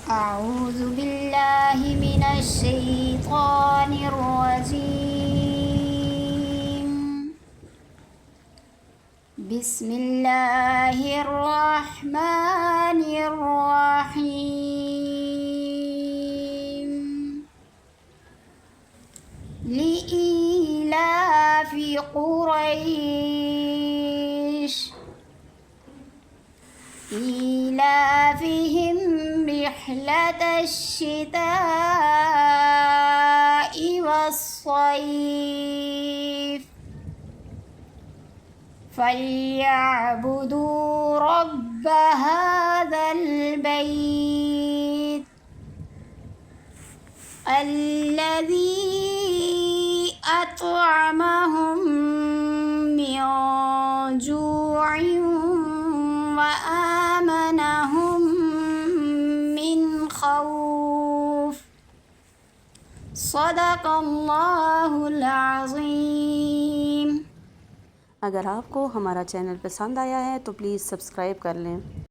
أعوذ بالله من الشيطان الرجيم. بسم الله الرحمن الرحيم. لإيلاف قريش إيلافهم رحلة الشتاء والصيف فليعبدوا رب هذا البيت الذي أطعمهم من جوع وآمنهم من خوف صدق अल्लाह العظीम। अगर आपको हमारा चैनल पसंद आया है तो प्लीज़ सब्सक्राइब कर लें।